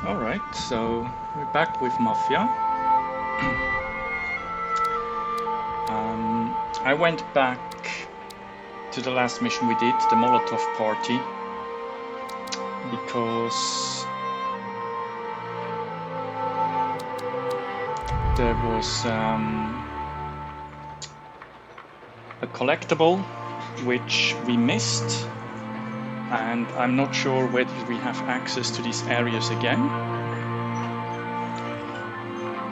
Alright, so we're back with Mafia. I went back to the last mission we did, the Molotov party, because there was a collectible which we missed, and I'm not sure whether we have access to these areas again.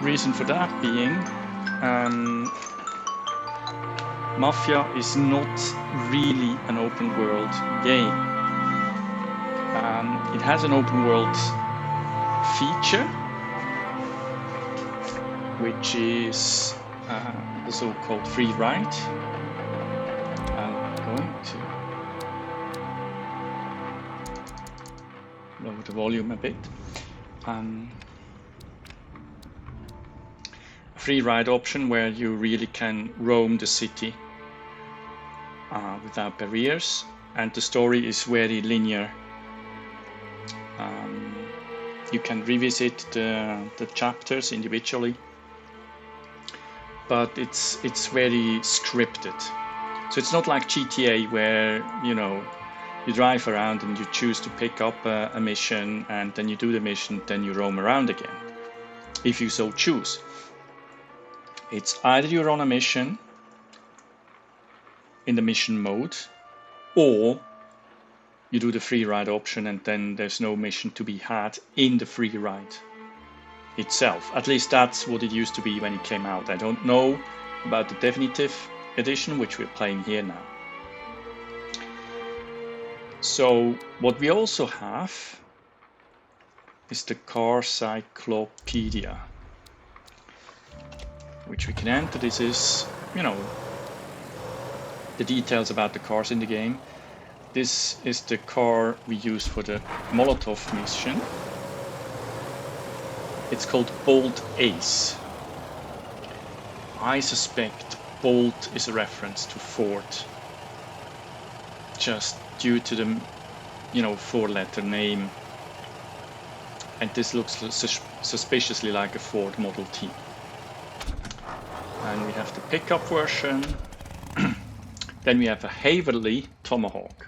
Reason for that being, Mafia is not really an open world game. It has an open world feature, which is the so-called free ride. I'm going to lower the volume a bit. Free ride option where you really can roam the city without barriers, and the story is very linear. You can revisit the chapters individually, but it's very scripted. So it's not like GTA where you drive around and you choose to pick up a mission, and then you do the mission, then you roam around again, if you so choose. It's either you're on a mission in the mission mode, or you do the free ride option, and then there's no mission to be had in the free ride itself. At least that's what it used to be when it came out. I don't know about the definitive edition, which we're playing here now. So what we also have is the car cyclopedia, which we can enter. This is, the details about the cars in the game. This is the car we use for the Molotov mission. It's called Bolt Ace. I suspect Bolt is a reference to Ford, just due to the, four-letter name. And this looks suspiciously like a Ford Model T. And we have the pickup version. Then we have a Haverly Tomahawk.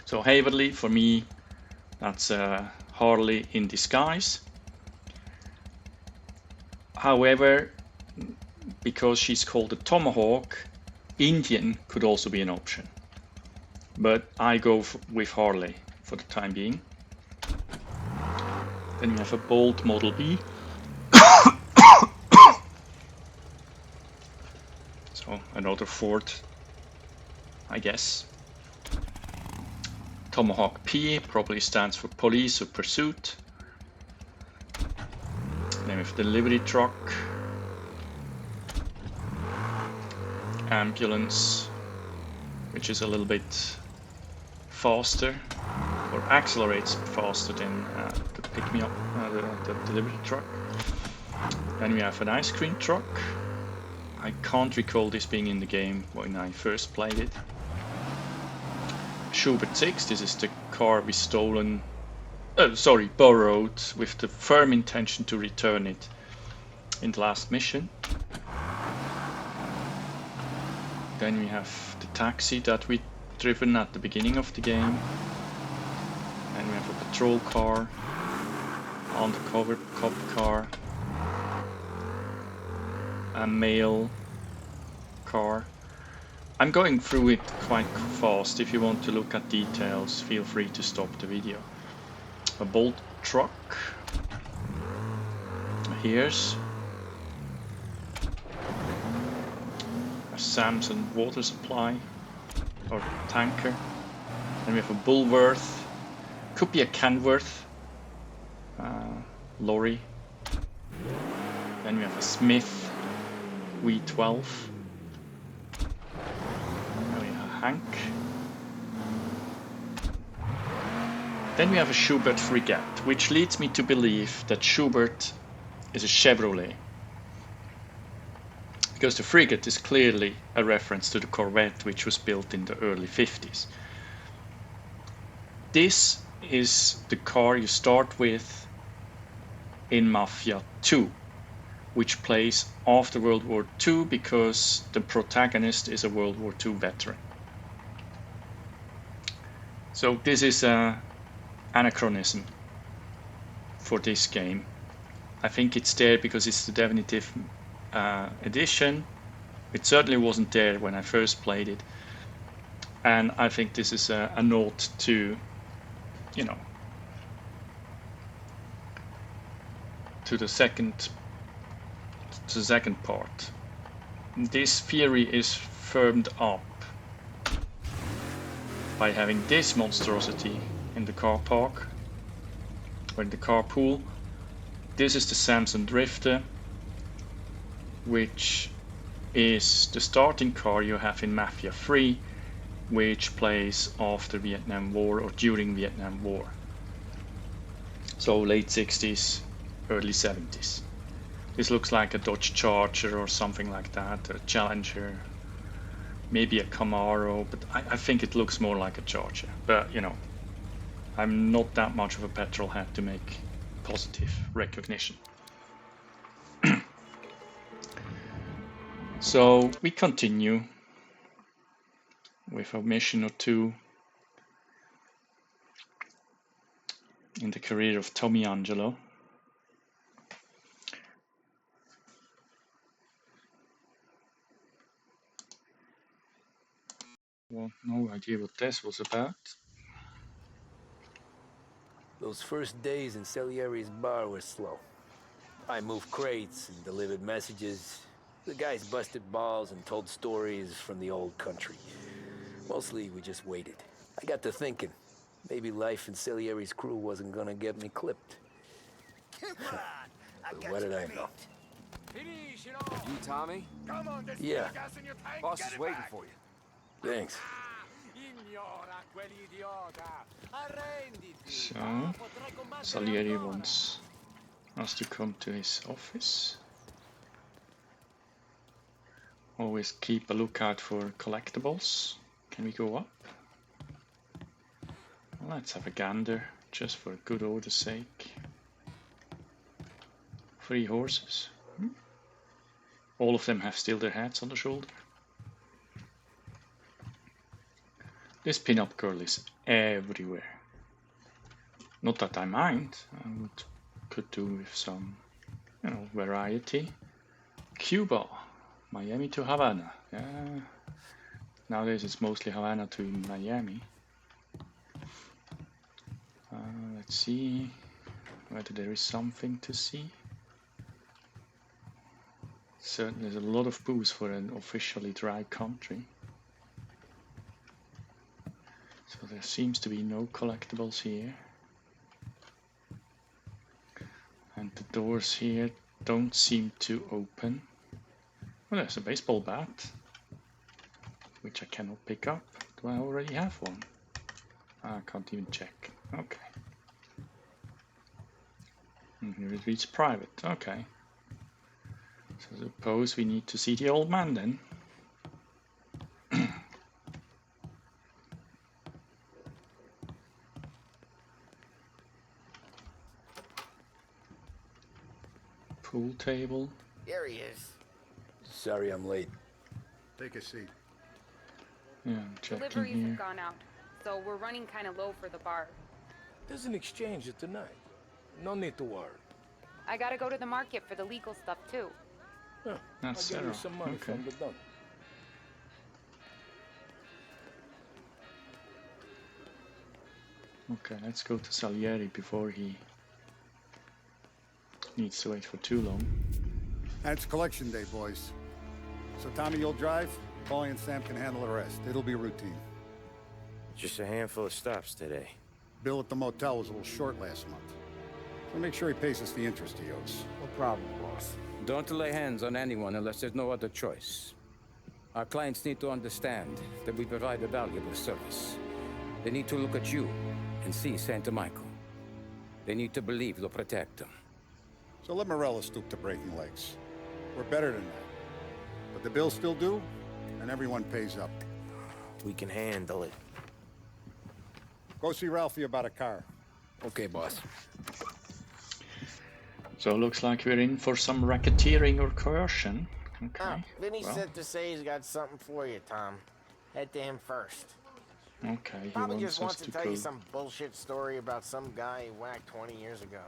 So Haverly, for me, that's a Harley in disguise. However, because she's called a Tomahawk, Indian could also be an option. But I go with Harley for the time being. Then we have a Bolt Model B. So another Ford, I guess. Tomahawk P probably stands for police or pursuit. Then we have delivery truck, ambulance, which is a little bit faster, or accelerates faster than the pick-me-up, the delivery truck. Then we have an ice cream truck. I can't recall this being in the game when I first played it. Schubert 6, this is the car we borrowed with the firm intention to return it in the last mission. Then we have the taxi that we driven at the beginning of the game. And we have a patrol car, undercover cop car, a mail car. I'm going through it quite fast. If you want to look at details, feel free to stop the video. A Bolt truck. Here's a Samson water supply or tanker. Then we have a Bulworth. Could be a Kenworth lorry. Then we have a Smith V12. Hank. Then we have a Schubert Frigate, which leads me to believe that Schubert is a Chevrolet, because the Frigate is clearly a reference to the Corvette, which was built in the early 50s. This is the car you start with in Mafia 2, which plays after World War II because the protagonist is a World War II veteran. So this is an anachronism for this game. I think it's there because it's the definitive edition. It certainly wasn't there when I first played it. And I think this is a note to, you know, to the second part. This theory is firmed up by having this monstrosity in the car park, or in the carpool. This is the Samson Drifter, which is the starting car you have in Mafia 3, which plays after Vietnam War or during Vietnam War. So late 60s, early 70s. This looks like a Dodge Charger or something like that, a Challenger, maybe a Camaro, but I think it looks more like a Charger. But, you know, I'm not that much of a petrol head to make positive recognition. So we continue with a mission or two in the career of Tommy Angelo. Well, no idea what this was about. Those first days in Salieri's bar were slow. I moved crates and delivered messages. The guys busted balls and told stories from the old country. Mostly, we just waited. I got to thinking, maybe life in Salieri's crew wasn't gonna get me clipped. But what did I know? You, Tommy? Yeah. Boss is waiting for you. Thanks. So, Salieri wants us to come to his office. Always keep a lookout for collectibles. Can we go up? Well, let's have a gander, just for good order's sake. 3 horses. All of them have still their hats on the shoulder. This pin-up girl is everywhere. Not that I mind. Could do with some, you know, variety. Cuba, Miami to Havana. Yeah. Nowadays it's mostly Havana to Miami. Let's see whether there is something to see. Certainly there's a lot of booze for an officially dry country. So there seems to be no collectibles here. And the doors here don't seem to open. Well, there's a baseball bat, which I cannot pick up. Do I already have one? I can't even check. Okay. And here it reads private. Okay. So I suppose we need to see the old man then. Pool table. Here he is. Sorry I'm late. Take a seat. Yeah, I'm checking Deliveries here. have gone out, so we're running kind of low for the bar. There's an exchange tonight. No need to worry. I gotta go to the market for the legal stuff too. Yeah, That's I'll give you Sarah. some money Okay. from the dump. Okay, let's go to Salieri before he needs to wait for too long. And it's collection day, boys. So Tommy, you'll drive. Paulie and Sam can handle the rest. It'll be routine. Just a handful of stops today. Bill at the motel was a little short last month. So make sure he pays us the interest he owes. No problem, boss. Don't lay hands on anyone unless there's no other choice. Our clients need to understand that we provide a valuable service. They need to look at you and see Santa Michael. They need to believe you'll protect them. So let Morella stoop to breaking legs. We're better than that. But the bill's still due, and everyone pays up. We can handle it. Go see Ralphie about a car. Okay, boss. So looks like we're in for some racketeering or coercion. Okay. Vinny well, sent to say he's got something for you, Tom. Head to him first. okay. He Probably wants just us wants to to tell go. you some bullshit story about some guy he whacked 20 years ago.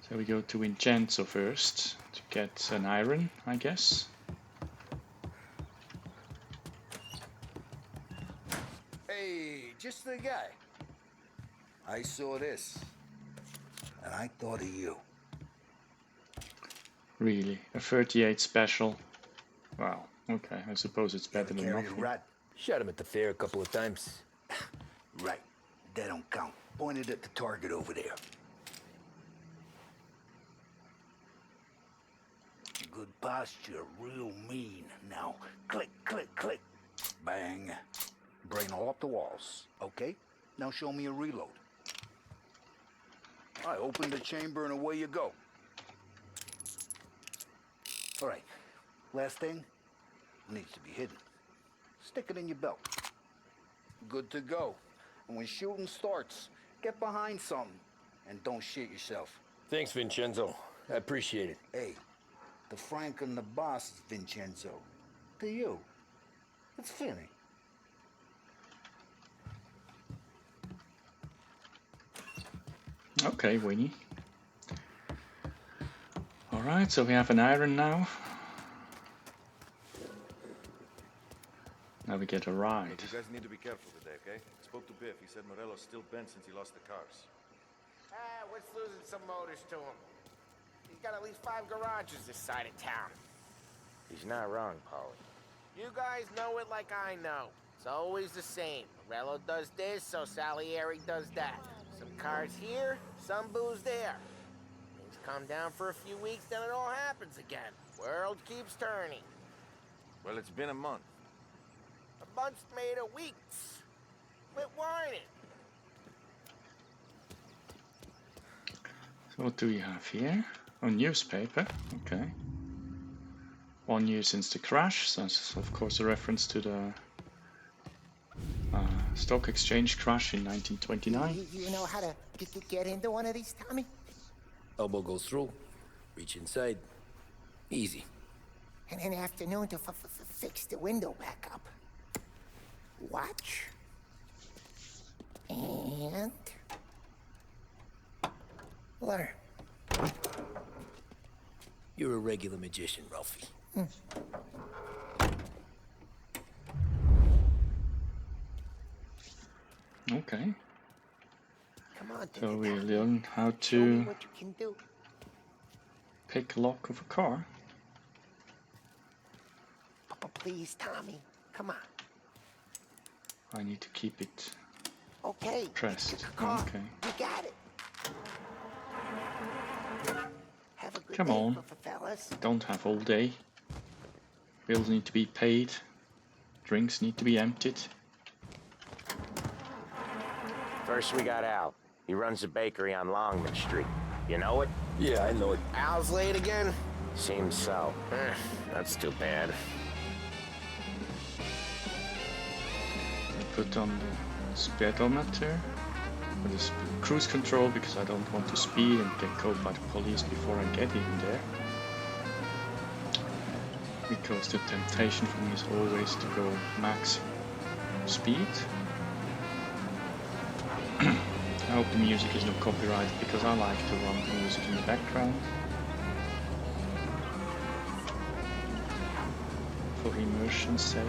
So we go to Vincenzo first to get an iron, I guess. Hey, just the guy. I saw this, and I thought of you. Really, a 38 special. Wow. Okay, I suppose it's You ever better than carried a nothing. rat? Shot him at the fair a couple of times. Right. That don't count. Pointed at the target over there. Good posture, real mean. Now, click, click, click. Bang. Brain all up the walls. Okay? Now show me a reload. I open the chamber and away you go. All right. Last thing. Needs to be hidden. Stick it in your belt. Good to go. And when shooting starts, get behind something. And don't shit yourself. Thanks, Vincenzo. I appreciate it. Hey, the Frank and the boss is Vincenzo. To you, it's Finny. Okay, Winnie. Alright, so we have an iron now. Now we get a ride. Look, you guys need to be careful today, okay? I spoke to Biff. He said Morello's still bent since he lost the cars. What's losing some motors to him? He's got at least 5 garages this side of town. He's not wrong, Paulie. You guys know it like I know. It's always the same. Morello does this, so Salieri does that. Some cars here, some booze there. Things calm down for a few weeks, then it all happens again. World keeps turning. Well, it's been a month. A month's made of weeks. Quit whining. So what do we have here? Oh, newspaper. Okay. 1 year since the crash. So that's of course a reference to the stock exchange crash in 1929. You know how to get into one of these, Tommy? Elbow goes through. Reach inside. Easy. And in the afternoon to fix the window back up. Watch. And... learn. You're a regular magician, Ralphie. Okay. Come on, So we Tommy. learn how Show me to what you can do. pick a lock of a car. Please, Tommy. Come on. I need to keep it Okay. pressed. Car. Okay. You got it. Have a good Come day, on. fellas. Don't have all day. Bills need to be paid. Drinks need to be emptied. First we got Al. He runs a bakery on Longman Street. You know it? Yeah, I know it. Al's late again? Seems so. That's too bad. Put on the speedometer or the cruise control because I don't want to speed and get caught by the police before I get in there. Because the temptation for me is always to go max speed. I hope the music is not copyrighted because I like to run the music in the background. For immersion's sake.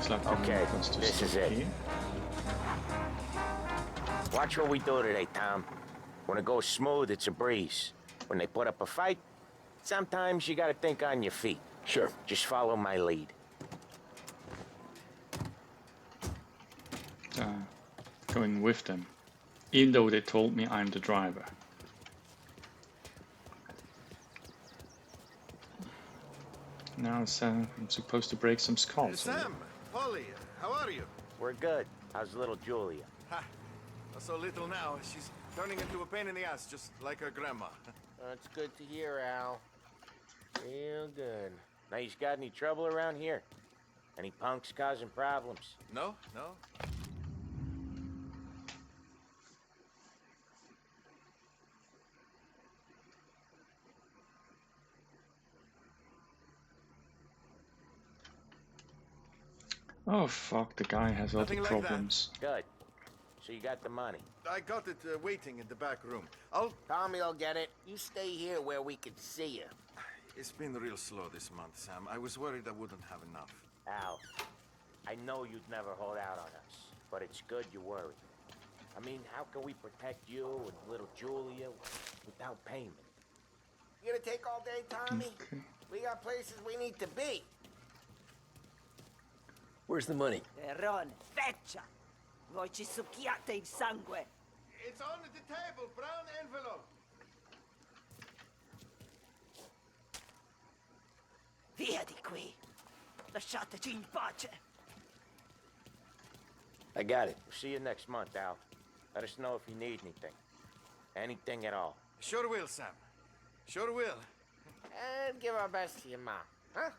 Like Okay, this is it. Here. Watch what we do today, Tom. When it goes smooth, it's a breeze. When they put up a fight, sometimes you gotta think on your feet. Sure. Just follow my lead. Going with them. Even though they told me I'm the driver. Now I'm supposed to break some skulls. Sam, Polly, how are you? We're good. How's little Julia? Ha! So little now, she's turning into a pain in the ass, just like her grandma. That's good to hear, Al. Real good. Now, you got any trouble around here? Any punks causing problems? No, no. Oh fuck, the guy has other Nothing like that. problems. Good. So you got the money. I got it waiting in the back room. I'll... Tommy'll get it. You stay here where we can see you. It's been real slow this month, Sam. I was worried I wouldn't have enough. Al, I know you'd never hold out on us, but it's good you worry. I mean, how can we protect you and little Julia without payment? You gonna take all day, Tommy? Okay. We got places we need to be. Where's the money? Terrone, feccia! Voi ci succhiate il sangue! It's on the table, brown envelope. Via di qui! Lasciateci in pace! I got it. See you next month, Al. Let us know if you need anything. Anything at all. Sure will, Sam. Sure will. And give our best to your mom, huh?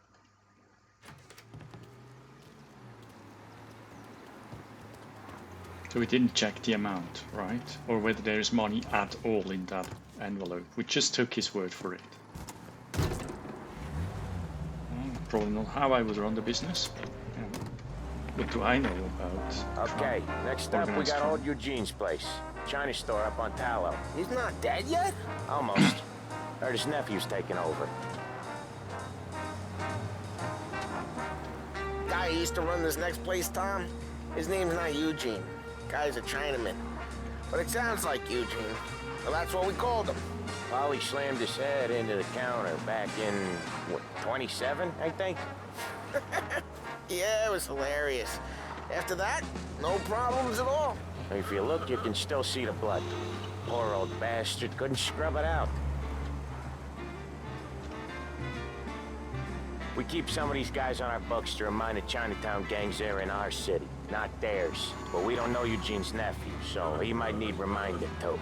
So we didn't check the amount, right? Or whether there is money at all in that envelope. We just took his word for it. Probably not how I would run the business. Yeah. What do I know about? Okay, next up we organized got crime? old Eugene's place. China store up on Tallow. He's not dead yet? Almost. Heard his nephew's taking over. Guy who used to run this next place, Tom, his name's not Eugene. Guy's a Chinaman. But it sounds like Eugene. Well, that's what we called him. Polly slammed his head into the counter back in, what, 27, I think? Yeah, it was hilarious. After that, no problems at all. If you look, you can still see the blood. Poor old bastard couldn't scrub it out. We keep some of these guys on our books to remind the Chinatown gangs they're in our city, not theirs. But we don't know Eugene's nephew, so he might need reminding too.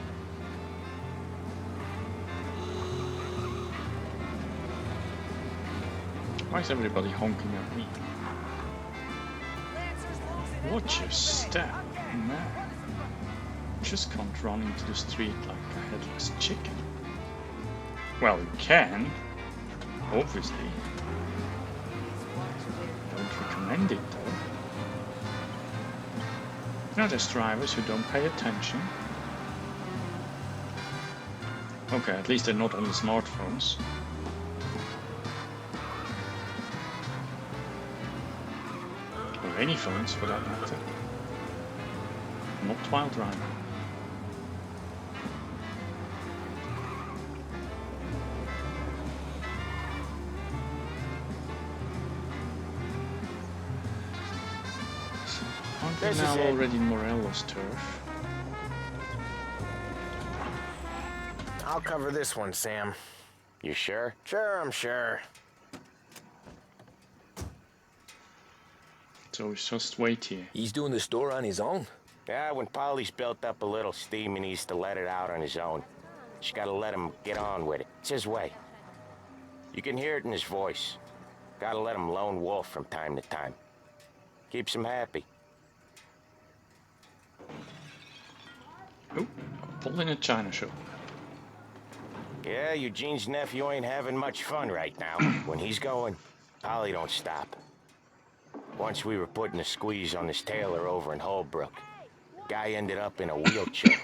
Why is everybody honking at me? Watch your step, man. Just can't run into the street like a headless chicken. Well, you can, obviously. Don't recommend it though. Now there's drivers who don't pay attention. Okay, at least they're not on the smartphones. Or any phones for that matter. Not while driving. Aren't we This now is it. already in Morello's turf? I'll cover this one, Sam. You sure? Sure, I'm sure. So we just wait here. He's doing the store on his own? Yeah, when Polly's built up a little steam, he needs to let it out on his own. Just gotta let him get on with it. It's his way. You can hear it in his voice. Gotta let him lone wolf from time to time. Keeps him happy. Oh, pull in a China shop. Yeah, Eugene's nephew ain't having much fun right now. When he's going, Polly don't stop. Once we were putting a squeeze on this tailor over in Holbrook. Guy ended up in a wheelchair.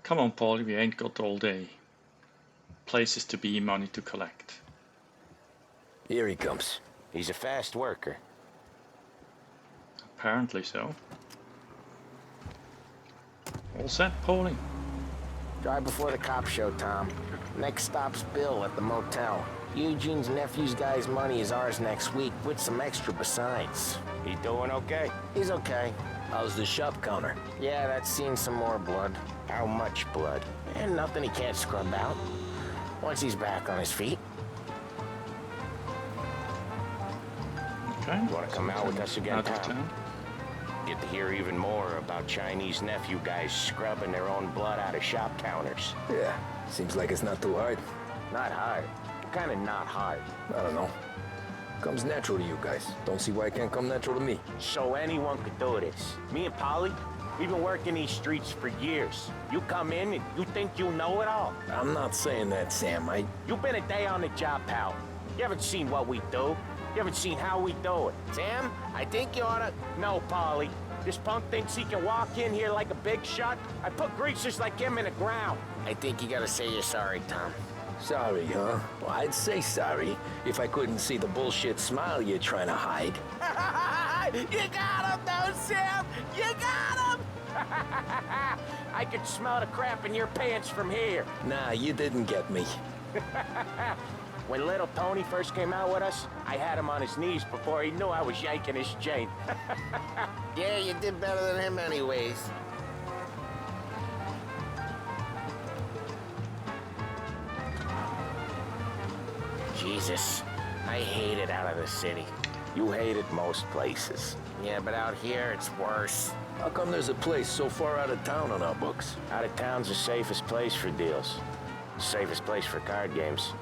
Come on, Paul, we ain't got all day. Places to be, money to collect. Here he comes. He's a fast worker. Apparently so. All set, Paulie? Drive before the cops show, Tom. Next stop's Bill at the motel. Eugene's nephew's guy's money is ours next week, with some extra besides. He doing okay? He's okay. How's the shop counter? Yeah, that's seen some more blood. How much blood? And nothing he can't scrub out. Once he's back on his feet. Okay. You wanna come out with us again, Out of Tom? town. Get to hear even more about Chinese nephew guys scrubbing their own blood out of shop counters. Yeah, seems like it's not too hard. Not hard. Kinda not hard. I don't know. Comes natural to you guys. Don't see why it can't come natural to me. So anyone could do this. Me and Polly, we've been working these streets for years. You come in and you think you know it all. I'm not saying that, Sam. You've been a day on the job, pal. You haven't seen what we do. You haven't seen how we do it. Sam, I think you oughta... No, Polly. This punk thinks he can walk in here like a big shot. I put greasers like him in the ground. I think you gotta say you're sorry, Tom. Sorry, huh? Well, I'd say sorry if I couldn't see the bullshit smile you're trying to hide. You got him, though, Sam! You got him! I could smell the crap in your pants from here. Nah, you didn't get me. When little Tony first came out with us, I had him on his knees before he knew I was yanking his chain. Yeah, you did better than him anyways. Jesus, I hate it out of the city. You hate it most places. Yeah, but out here, it's worse. How come there's a place so far out of town on our books? Out of town's the safest place for deals. The safest place for card games.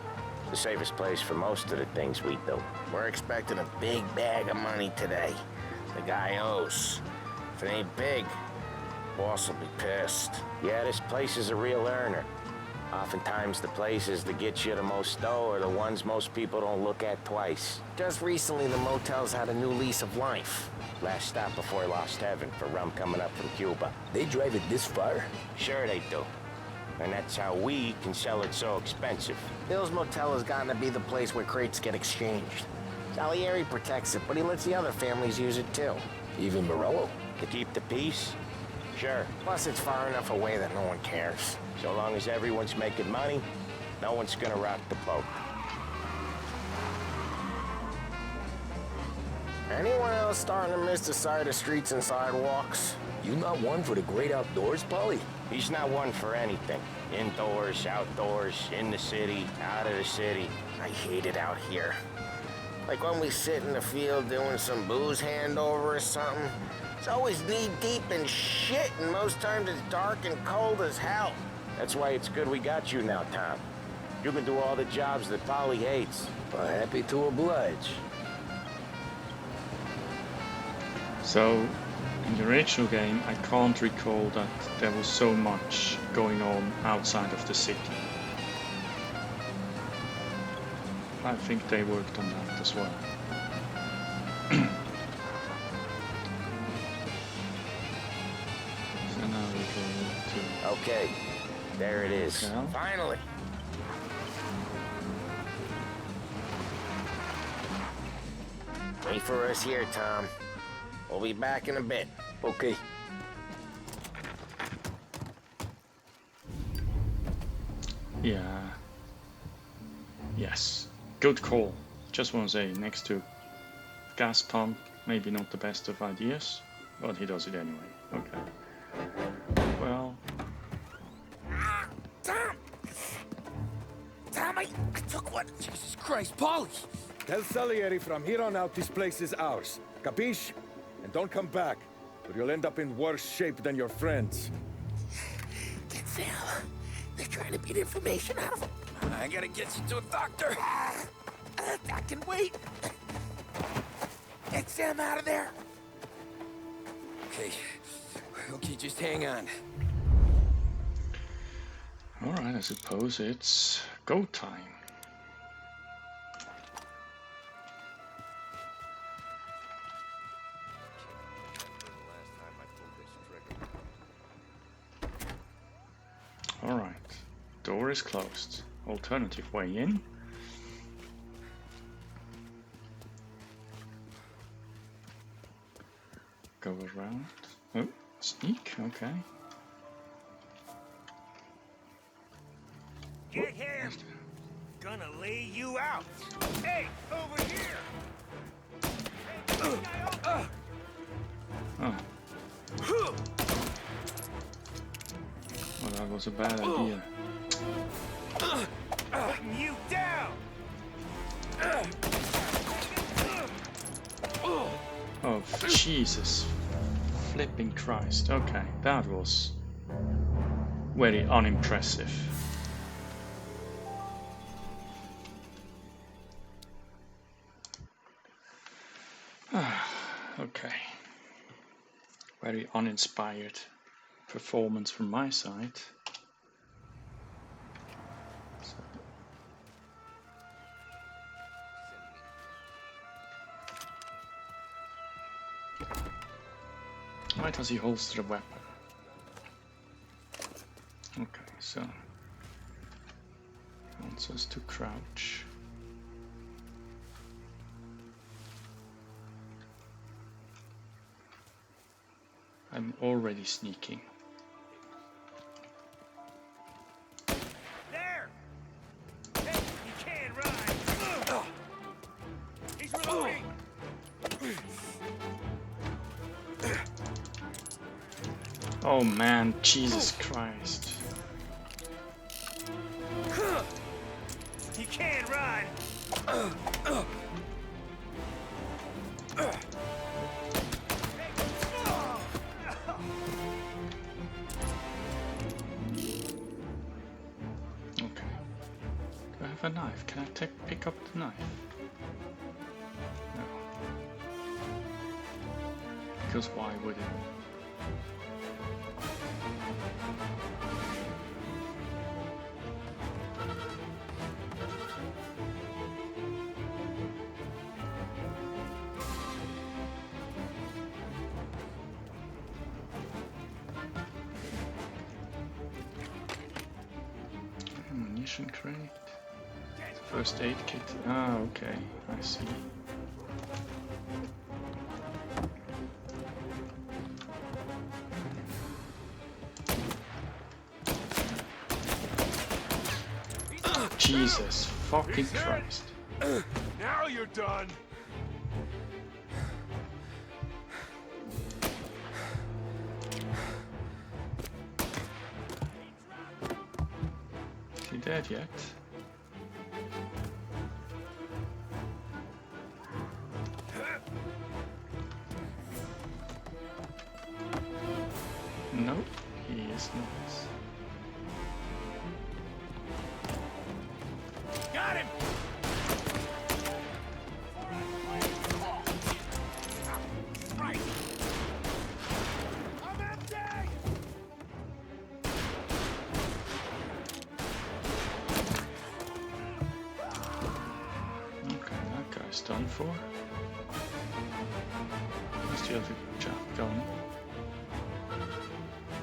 The safest place for most of the things we do. We're expecting a big bag of money today. The guy owes. If it ain't big, boss will be pissed. Yeah, this place is a real earner. Oftentimes the places that get you the most dough are the ones most people don't look at twice. Just recently the motel's had a new lease of life. Last stop before Lost Heaven for rum coming up from Cuba. They drive it this far? Sure they do. And that's how we can sell it so expensive. Bill's Motel has gotten to be the place where crates get exchanged. Salieri protects it, but he lets the other families use it too. Even Morello? To keep the peace? Sure. Plus it's far enough away that no one cares. So long as everyone's making money, no one's gonna rock the boat. Anyone else starting to miss the side of streets and sidewalks? You not one for the great outdoors, Polly? He's not one for anything. Indoors, outdoors, in the city, out of the city. I hate it out here. Like when we sit in the field doing some booze handover or something. It's always knee-deep in shit, and most times it's dark and cold as hell. That's why it's good we got you now, Tom. You can do all the jobs that Polly hates. Well, happy to oblige. So, in the original game, I can't recall that there was so much going on outside of the city. I think they worked on that as well. So now we go to... Okay, there it is. Okay. Finally. Wait for us here, Tom. We'll be back in a bit. Okay. Yeah. Yes. Good call. Just want to say, next to gas pump, maybe not the best of ideas, but he does it anyway. Okay. Well. Tom! Tom, I took one. Jesus Christ, Polly! Tell Salieri from here on out this place is ours. Capiche? And don't come back, or you'll end up in worse shape than your friends. Get Sam. They're trying to beat information out of him. I gotta get you to a doctor. I can wait. Get Sam out of there. Okay, just hang on. Alright, I suppose it's go time. Alright, door is closed. Alternative way in. Go around. Oh, sneak, okay. Get him! Gonna lay you out. Hey, over here. Hey, Oh. Well, that was a bad idea. putting you down. Oh, Jesus. Flipping Christ. Okay, that was very unimpressive. Okay. Very uninspired performance from my side. Why does he holster a weapon? Okay, so he wants us to crouch. I'm already sneaking. There! Hey, you can run! He's reloading! Oh man, Jesus Christ. You can run! A knife. Can I pick up the knife? No. Because why would it? Ammunition crate. First aid kit. Ah, okay. I see. Jesus fucking Christ. Now you're done. Is he dead yet? Nope, he is not. Got him! Right! I'm empty! Okay, that guy's done for. Where's the other chap going?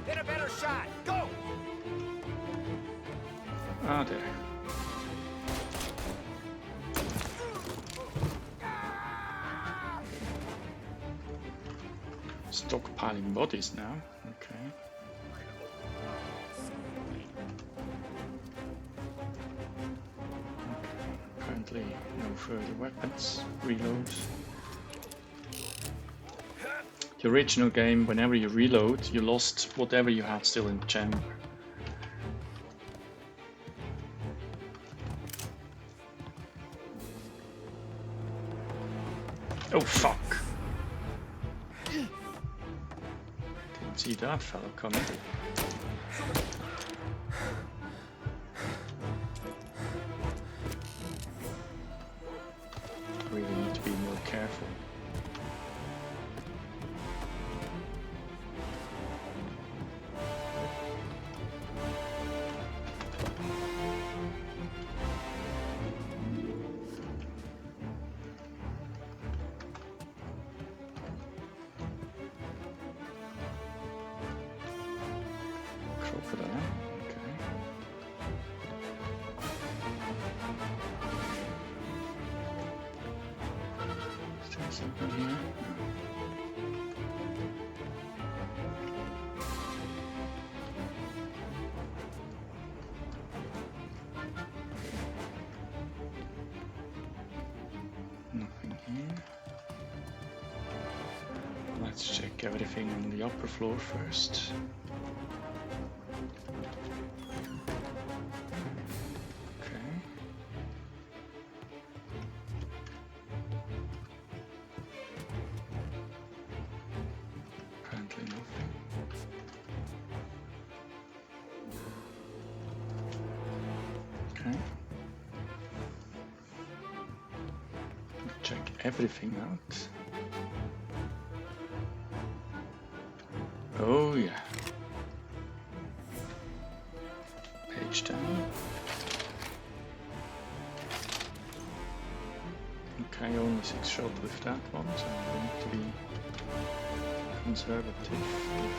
Get a better shot. Go! Ah, there. Stockpiling bodies now. Okay. Apparently, no further weapons. Reload. The original game, whenever you reload, you lost whatever you had still in the chamber. Oh fuck! Didn't see that fellow coming. Really need to be more careful. Crocodile, okay. Is there something here? No. Let's check everything on the upper floor first. Okay. Apparently nothing. Okay. Check everything out. Oh yeah. Page down. Okay, only 6 shot with that one, so I need to be conservative with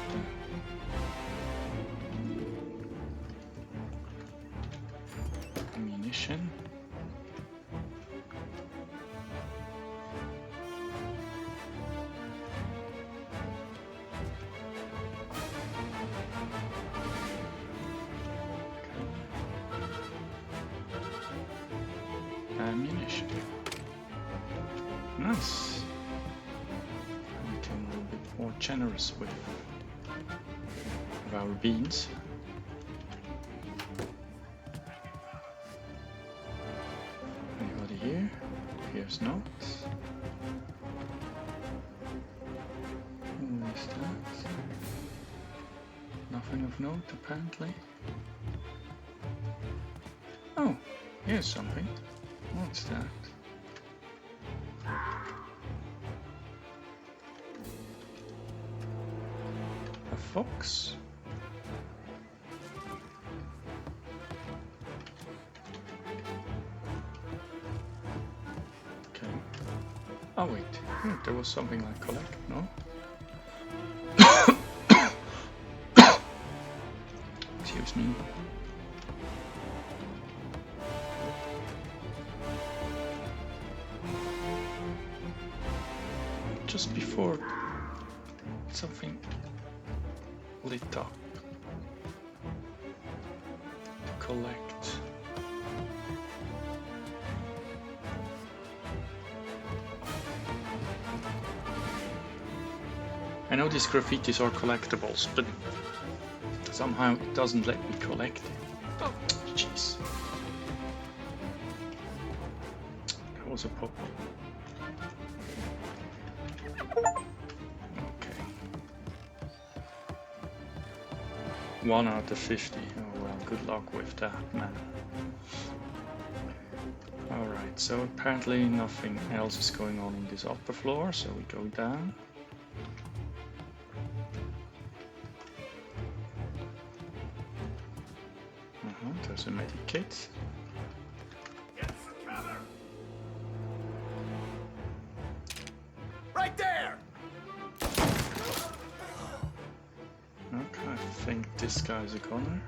the ammunition. Ammunition. Nice. We can a little bit more generous with our beans. Anybody here? Here's not. Who is that? Nothing of note, apparently. Oh, here's something. What's that? A fox? Okay. Oh wait, there was something I collect, no? Excuse me. Just before something lit up to collect. I know these graffitis are collectibles, but somehow it doesn't let me collect it. Oh, jeez. That was a pop-up. Okay. 1 out of 50. Oh well, good luck with that, man. Alright, so apparently nothing else is going on in this upper floor, so we go down. There's a medikit. Right there! Okay, I think this guy's a gunner.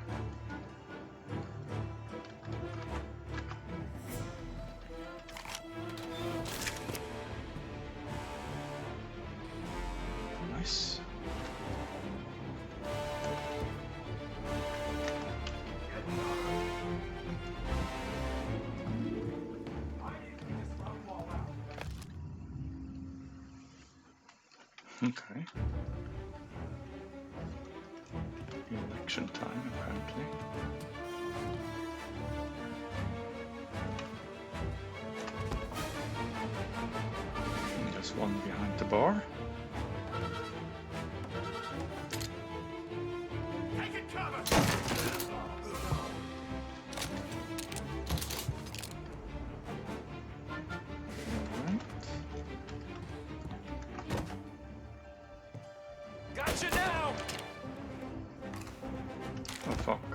Nice. Okay. Election time, apparently. And there's one behind the bar. Taking cover! Alright. Gotcha now! Oh fuck.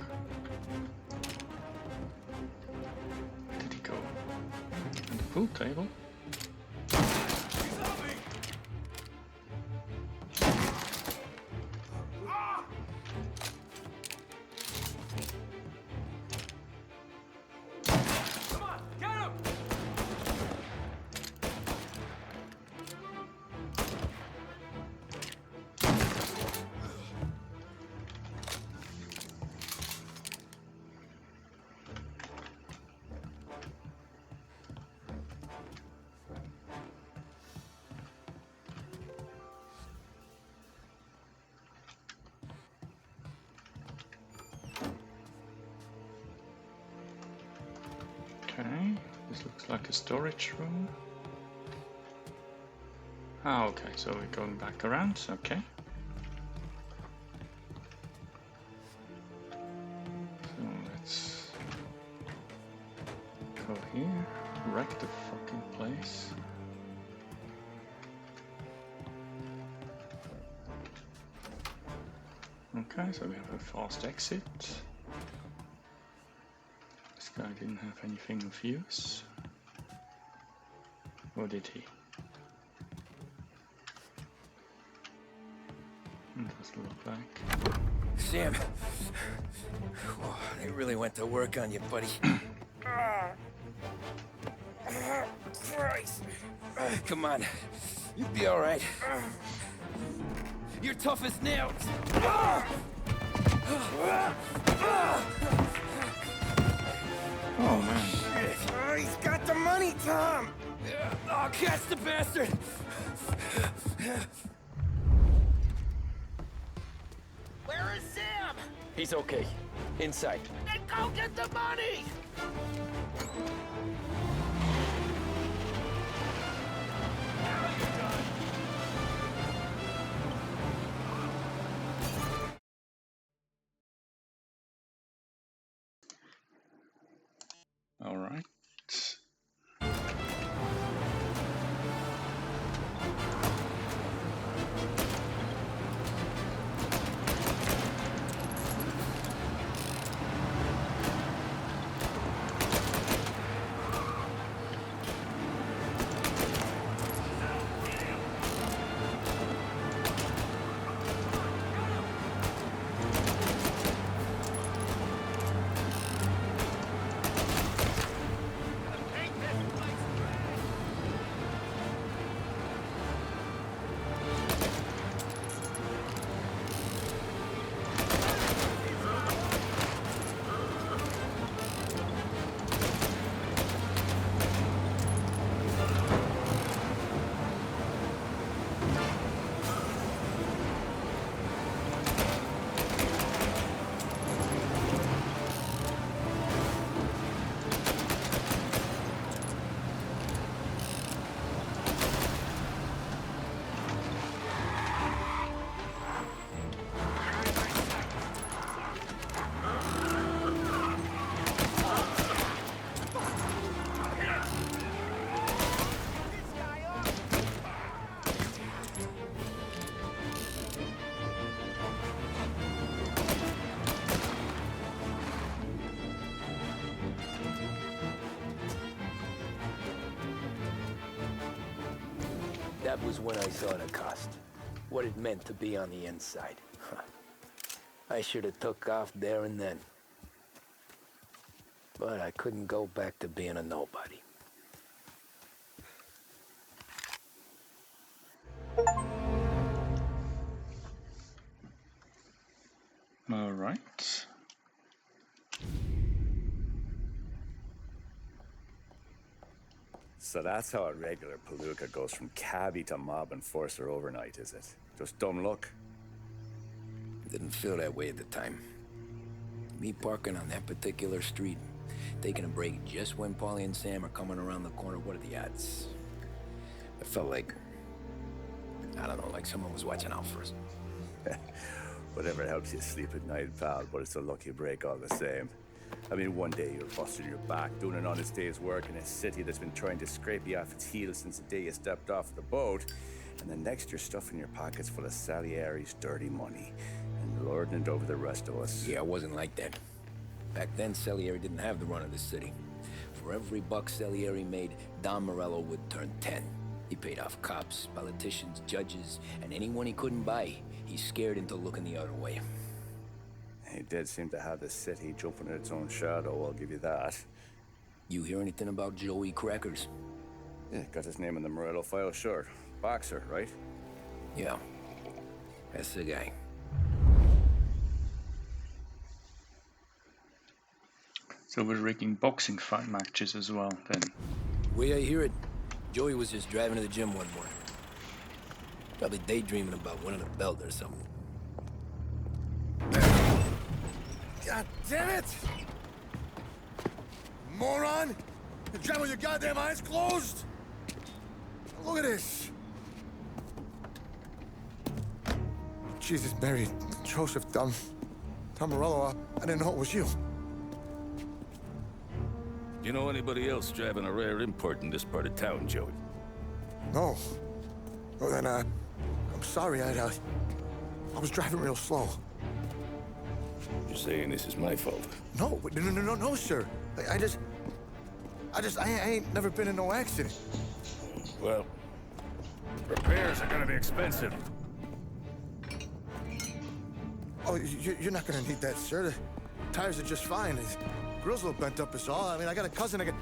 Where did he go? On the pool table? Come on, get him! Okay, this looks like a storage room. Ah, okay, so we're going back around, okay. So let's go here, wreck the fucking place. Okay, so we have a fast exit. This guy didn't have anything of use. Or did he? What does it look like? Sam, whoa, they really went to work on you, buddy. Christ. Come on, you'll be all right. You're tough as nails. Oh man. Shit. Oh, he's got the money, Tom. Oh, catch the bastard. Where is Sam? He's okay. Inside. Then go get the money! All right. That was when I saw the cost. What it meant to be on the inside. I should have took off there and then. But I couldn't go back to being a nobody. All right. So that's how a regular palooka goes from cabbie to mob enforcer overnight, is it? Just dumb luck? Didn't feel that way at the time. Me parking on that particular street, taking a break just when Paulie and Sam are coming around the corner, what are the odds? I felt like, I don't know, like someone was watching out for us. Whatever helps you sleep at night, pal, but it's a lucky break all the same. I mean, one day you're busting your back, doing an honest day's work in a city that's been trying to scrape you off its heels since the day you stepped off the boat, and the next you're stuffing your pockets full of Salieri's dirty money and lording it over the rest of us. Yeah, it wasn't like that. Back then, Salieri didn't have the run of the city. For every buck Salieri made, Don Morello would turn 10. He paid off cops, politicians, judges, and anyone he couldn't buy, he scared into looking the other way. He did seem to have the city jumping in its own shadow, I'll give you that. You hear anything about Joey Crackers? Yeah, got his name in the Morello file, sure. Boxer, right? Yeah, that's the guy. So we're rigging boxing fight matches as well, then. Way I hear it, Joey was just driving to the gym one morning. Probably daydreaming about winning a belt or something. God damn it! Moron! You drive with your goddamn eyes closed? Look at this. Jesus, Mary, Joseph, Tom Morello, I didn't know it was you. You know anybody else driving a rare import in this part of town, Joey? No. Well, then, I'm sorry, I was driving real slow. You're saying this is my fault? No, sir. I ain't never been in no accident. Well, repairs are gonna be expensive. Oh, you're not gonna need that, sir. The tires are just fine. The grill's a little bent up is all. I mean, I got a cousin I can...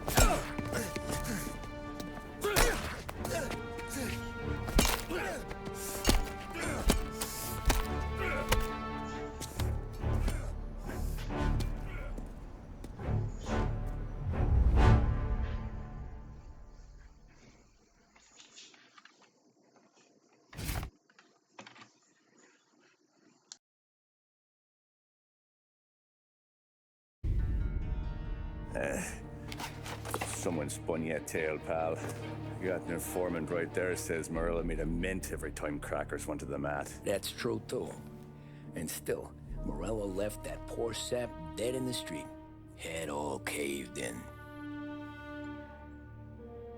Someone spun you a tale, pal. You got an informant right there says Morello made a mint every time crackers went to the mat. That's true, too. And still, Morello left that poor sap dead in the street. Head all caved in.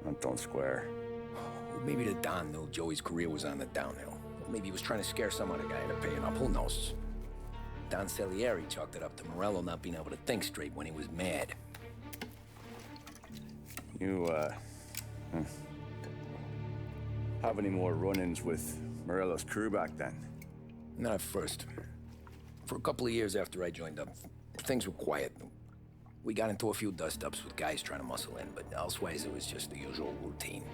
That don't square. Well, maybe the Don knew Joey's career was on the downhill. Or maybe he was trying to scare some other guy into paying up. Who knows? Don Salieri chalked it up to Morello not being able to think straight when he was mad. You, have any more run-ins with Morello's crew back then? Not at first. For a couple of years after I joined up, things were quiet. We got into a few dust-ups with guys trying to muscle in, but elsewise it was just the usual routine.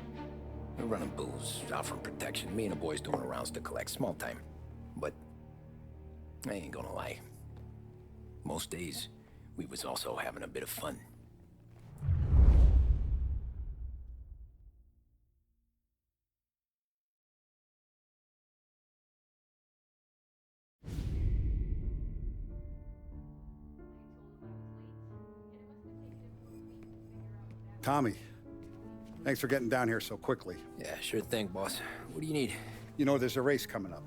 We were running booze, offering protection, me and the boys doing rounds to collect, small time. But I ain't gonna lie. Most days, we was also having a bit of fun. Tommy, thanks for getting down here so quickly. Yeah, sure thing, boss. What do you need? You know, there's a race coming up.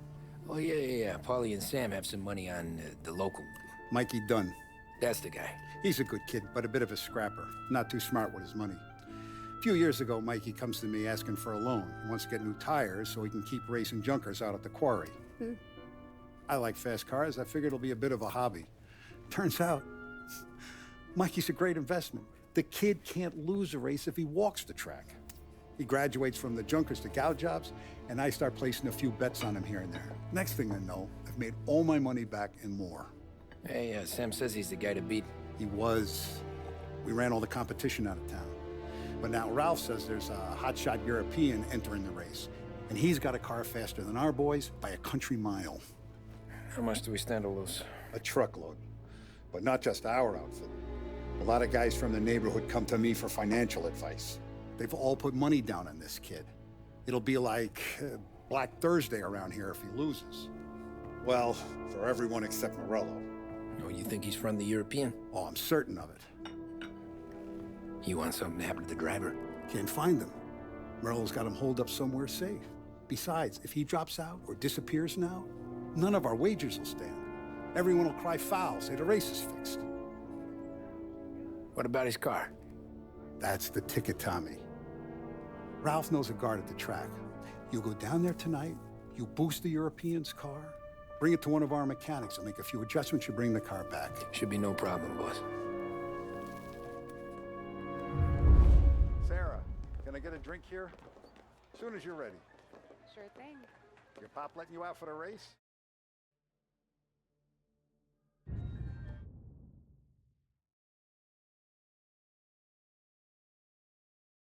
Oh, yeah. Paulie and Sam have some money on the local... Mikey Dunn. That's the guy. He's a good kid, but a bit of a scrapper. Not too smart with his money. A few years ago, Mikey comes to me asking for a loan. He wants to get new tires so he can keep racing junkers out at the quarry. I like fast cars. I figured it'll be a bit of a hobby. Turns out, Mikey's a great investment. The kid can't lose a race if he walks the track. He graduates from the junkers to gal jobs, and I start placing a few bets on him here and there. Next thing I know, I've made all my money back and more. Hey, Sam says he's the guy to beat. He was. We ran all the competition out of town. But now Ralph says there's a hotshot European entering the race, and he's got a car faster than our boys by a country mile. How much do we stand to lose? A truckload. But not just our outfit. A lot of guys from the neighborhood come to me for financial advice. They've all put money down on this kid. It'll be like Black Thursday around here if he loses. Well, for everyone except Morello. Oh, you think he's from the European? Oh, I'm certain of it. You want something to happen to the driver? Can't find him. Morello's got him holed up somewhere safe. Besides, if he drops out or disappears now, none of our wagers will stand. Everyone will cry foul, say the race is fixed. What about his car? That's the ticket, Tommy. Ralph knows a guard at the track. You go down there tonight, you boost the European's car, bring it to one of our mechanics, and make a few adjustments, you bring the car back. Should be no problem, boss. Sarah, can I get a drink here? As soon as you're ready. Sure thing. Your pop letting you out for the race?